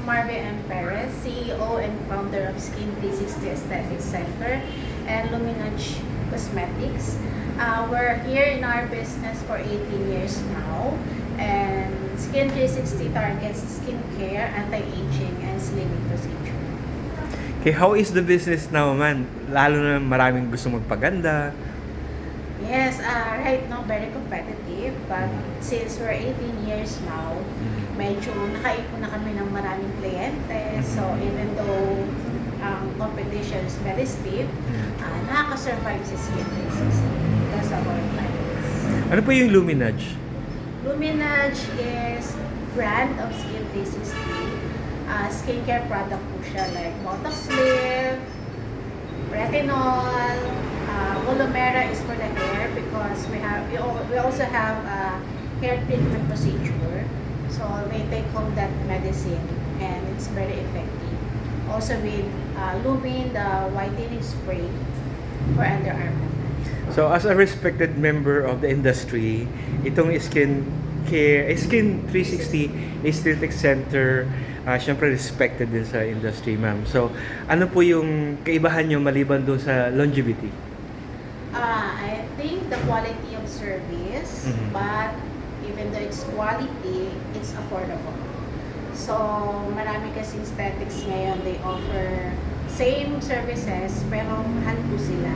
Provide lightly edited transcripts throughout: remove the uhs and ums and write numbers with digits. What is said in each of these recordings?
Marvin M. Perez, CEO and founder of Skin 360 Aesthetic Center and Luminage Cosmetics. We're here in our business for 18 years now, and Skin 360 targets skincare, anti-aging, and slimming procedure. Okay, how is the business now, man? Lalo na maraming gusto magpaganda. Yes, right now very competitive, but since we're 18 years now, medyo nakaipon na kami ng maraming kliyente. So even though competition is very stiff, nakaka-survive si Skin 360 because of our clients. Ano po yung Luminage? Luminage is brand of Skin 360. Skincare product po siya like Botox Lift, Retinol, Volumera is for the hair because we also have a hair treatment procedure. So we take home that medicine and it's very effective. Also with Lumin, the whitening spray for underarm. So as a respected member of the industry, itong Skin 360 Aesthetic Center, syempre respected din sa industry, ma'am. So ano po yung kaibahan nyo maliban doon sa longevity? I think the quality of service, but even though it's quality, it's affordable. So, marami kasing aesthetics ngayon, they offer same services, pero mahal po sila.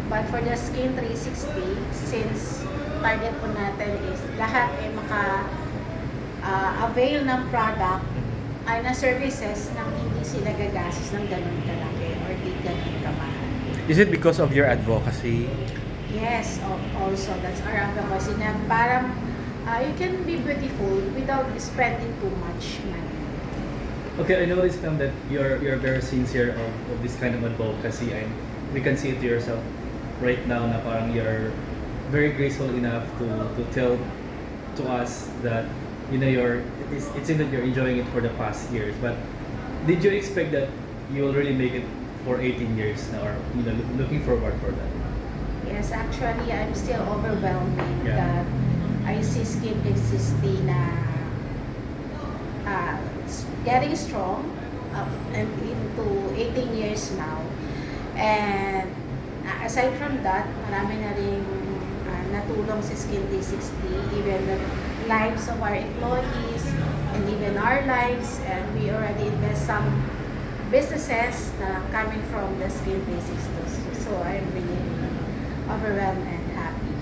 But for the Skin 360, since target po natin is lahat ay avail ng product ay na services nang hindi sila gagastos ng ganun kalaki or di ganun kamahal. Is it because of your advocacy? Yes, also that's our advocacy na parang you can be beautiful without spending too much money. Okay, I noticed ma'am that you're very sincere of this kind of advocacy, and we can see it to yourself right now na parang you're very graceful enough to tell to us that it seems that you're enjoying it for the past years. But did you expect that you will really make it for 18 years now, or looking forward for that? Yes, actually, I'm still overwhelming Yeah. that I see Skin 360 na getting strong and into 18 years now. And aside from that, marami na rin natulong si Skin 360, even the lives of our employees and even our lives, and we already invest some businesses na coming from the Skin 360. So I'm really overwhelmed and happy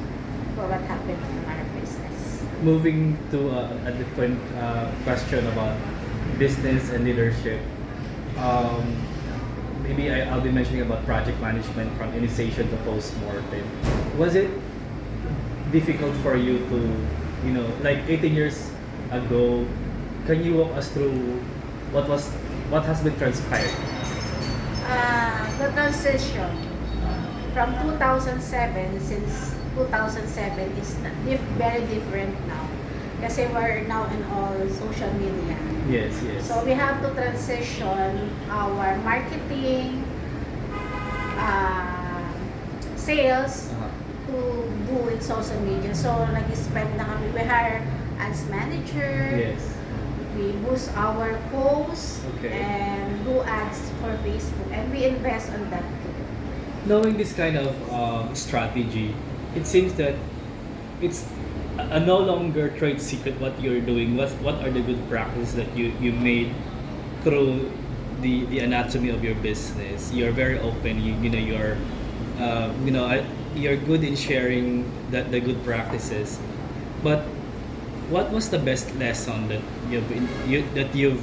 for what happened in our business. Moving to a different question about business and leadership. Maybe I'll be mentioning about project management from initiation to post-mortem. Was it difficult for you to, like 18 years ago, can you walk us through what has been transpired? The transition from 2007, since 2007 is very different now. Kasi we're now in all social media. Yes. So we have to transition our marketing, sales to do with social media. So nag-spend na kami. We hire ads manager. Yes. We boost our posts Okay. and do ads for Facebook, and we invest on that too. Knowing this kind of strategy, it seems that it's no longer trade secret what you're doing. What are the good practices that you made through the anatomy of your business? You're very open. You're good in sharing the good practices. But what was the best lesson that you've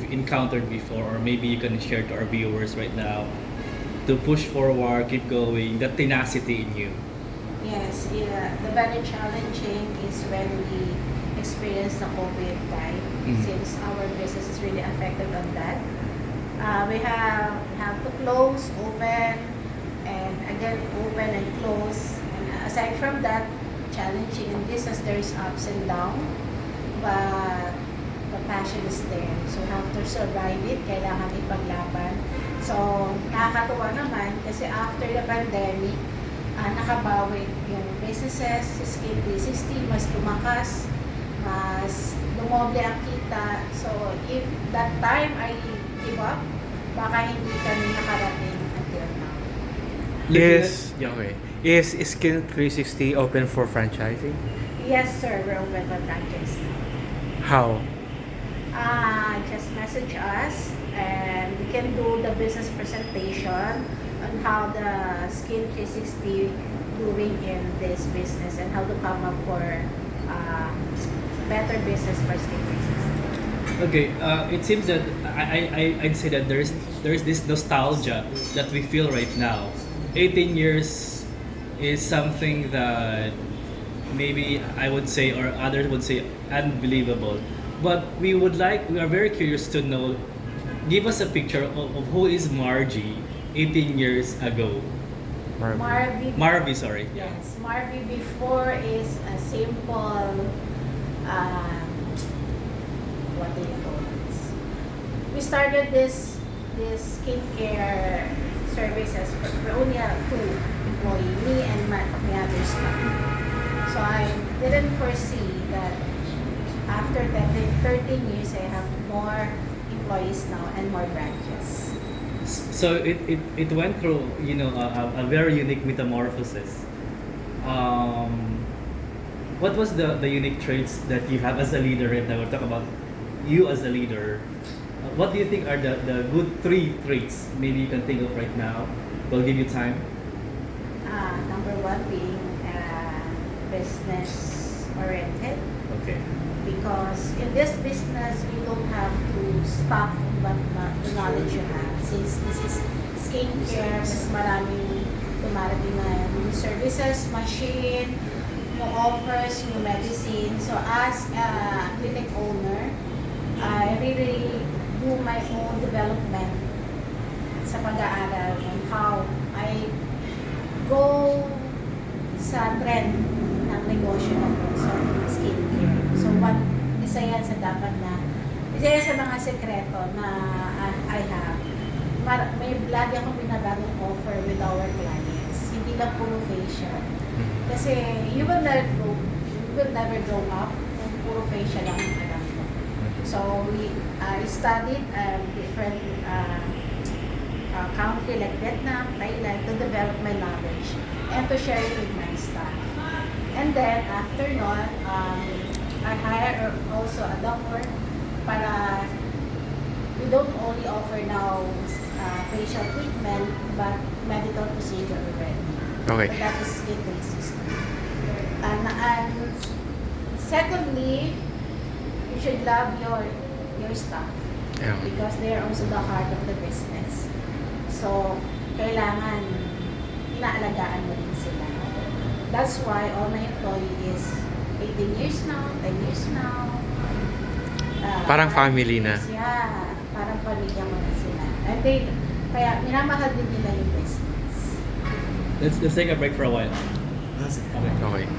encountered before, or maybe you can share to our viewers right now to push forward, keep going, that tenacity in you? Yes, the very challenging is when we experience the COVID time, since our business is really affected on that. We have to close, open, and again open and close. And aside from that, challenging in business, there's ups and downs, but the passion is there. So after survive it, kailangan ipaglaban. So nakakatuwa naman kasi after the pandemic, nakabawi yung businesses, Skin 360, mas tumakas, mas lumoble ang kita. So, if that time I give up, baka hindi kami nakarating until now. Yes. Yeah. Okay. Is Skin 360 open for franchising? Yes, sir. We're open for franchise now. How? Just message us and we can do the business presentation on how the Skin 360 doing in this business and how to come up for better business for Skin 360. Okay, it seems that I'd say that there's this nostalgia that we feel right now. 18 years is something that maybe I would say or others would say unbelievable. But we are very curious to know, give us a picture of who is Margie 18 years ago. Marvy, sorry. Yes, Marvy before is a simple, what do you call this? We started this skincare services for only two employees, me and my other staff. So I didn't foresee that after 13 years I have more employees now and more branches. So it went through, you know, a very unique metamorphosis. What was the unique traits that you have as a leader right now? We'll talk about you as a leader. What do you think are the good 3 traits maybe you can think of right now? We'll give you time. Number one being business oriented. Okay. Because in this business, you don't have to stop on the knowledge you have. Since this is skincare, mas maraming dumarating na new services, machine, new offers, new medicine. So as a clinic owner, I really do my own development sa pag-aaral on how I go sa trend ng negosyo na po sa skincare. So isa yan sa dapat na, isa yan sa mga sekreto na I have. May lagi akong binabagong offer with our clients. Hindi lang puro facial. Kasi you will never grow up kung puro facial lang ang alam mo. So I studied different country like Vietnam, Thailand to develop my knowledge and to share it with my staff. And then after nun, I hire also a doctor para we don't only offer now facial treatment but medical procedure already. Okay. So that is Skin 360. And secondly, you should love your staff Yeah. because they are also the heart of the business. So, kailangan inaalagaan mo din sila. That's why all my employee is 18 years now, 10 years now. Parang family na. Yeah, parang pamilya mo na sila. And kaya minamahal din nila yung business. Let's take a break for a while. Okay.